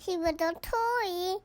집에도 토이.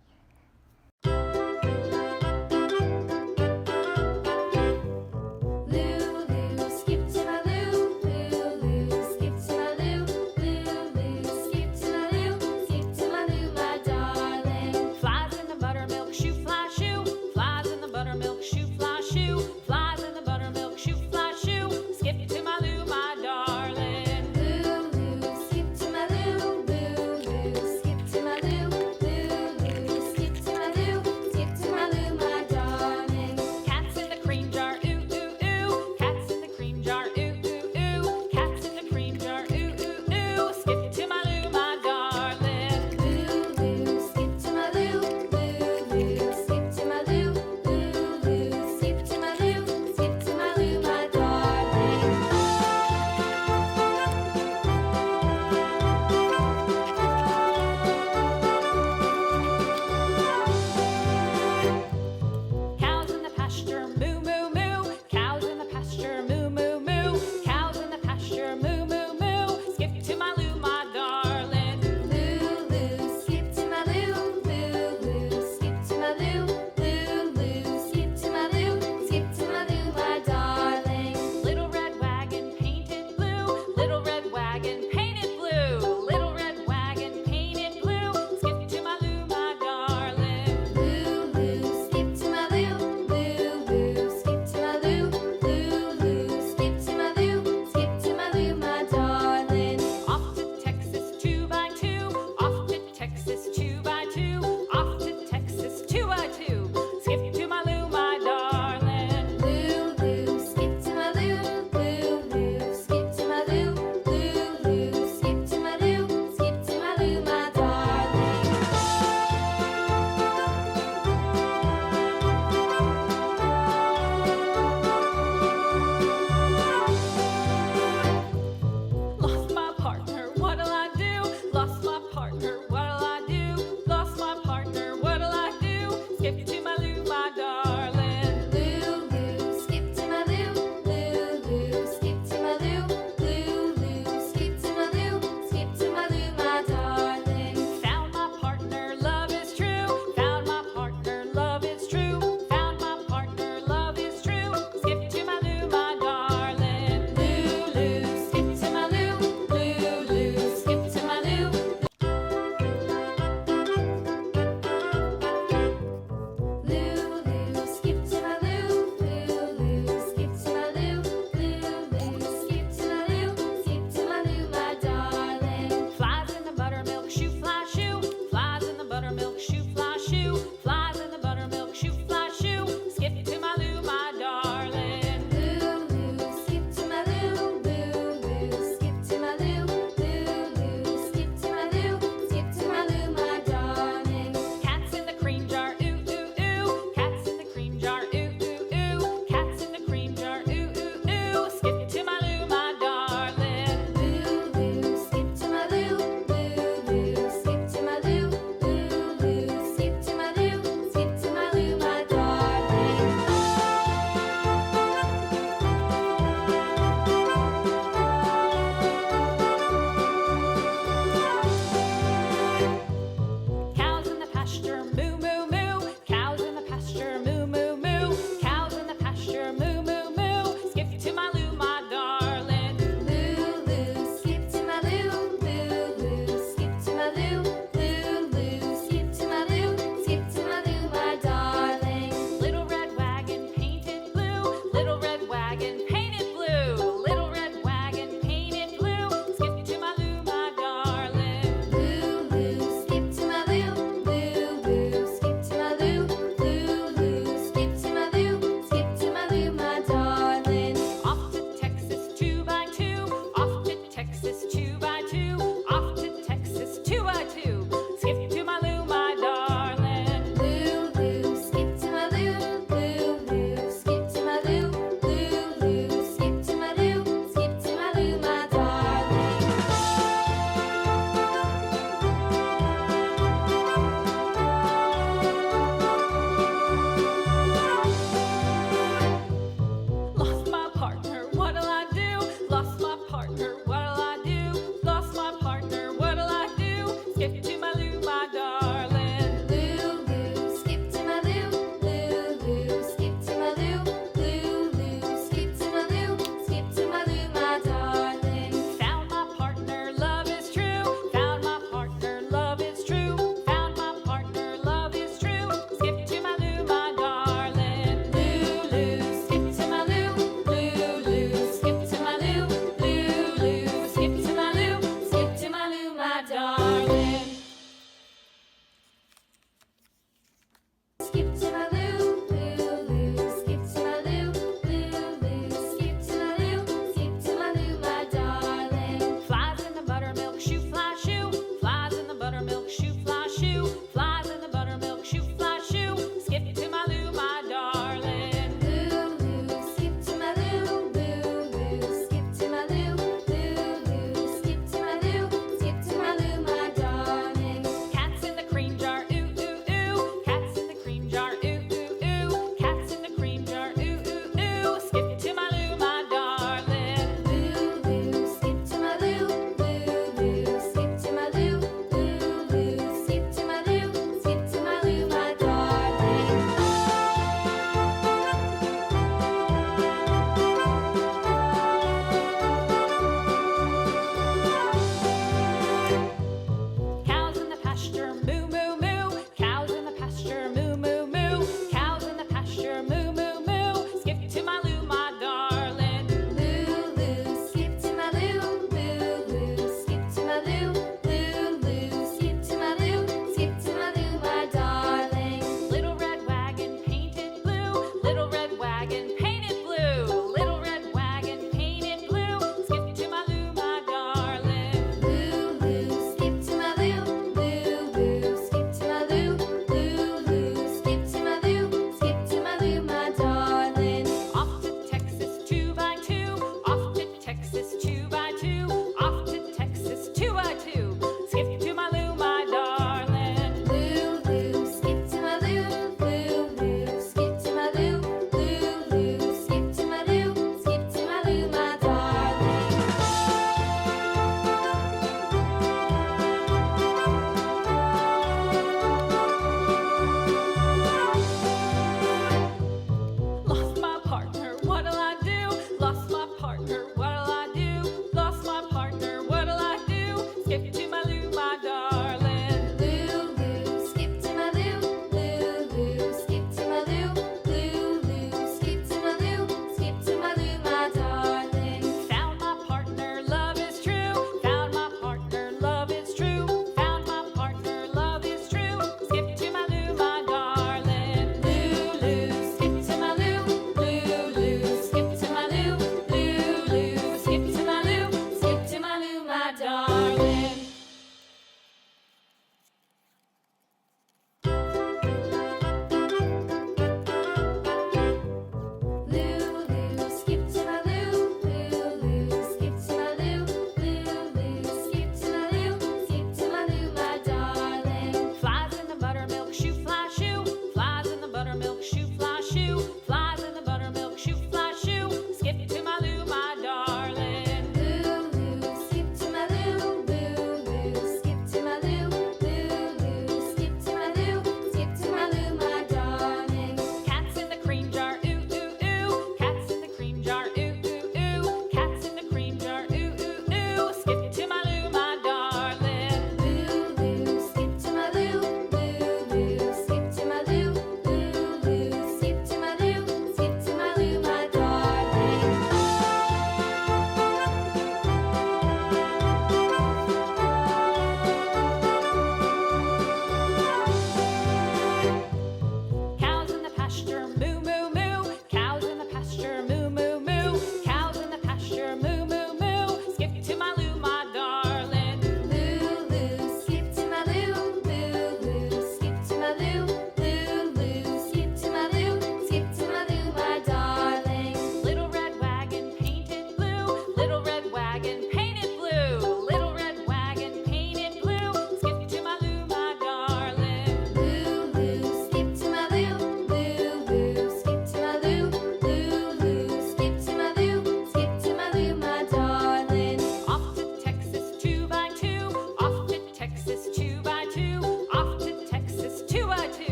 Lulu, skip to my Lou. Lulu, skip to my Lou. Lulu, skip to my Lou. Skip to my Lou, my darling. Flies in the buttermilk shoe, fly shoe. Flies in the buttermilk shoe, fly shoe. Flies in the buttermilk shoe, fly shoe. Skip to my Lou, my darling. Lulu, skip to my Lou. Lulu, skip to my Lou. Lulu, skip to my Lou.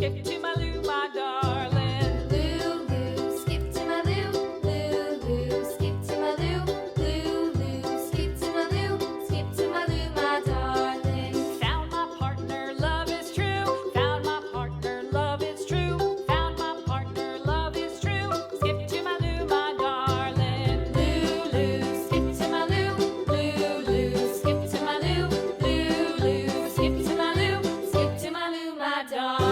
skip to my Lou, my darling. Lulu, skip to my Lou, Lulu, skip to my Lou, Lulu, skip to my Lou, skip to my Lou, my darling. Found my partner, love is true. Found my partner, love is true. Found my partner, love is true. Skip to my Lou, my darling. Lulu, skip to my Lou, Lulu, skip to my Lou, Lulu, skip to my Lou, skip to my Lou, my darling.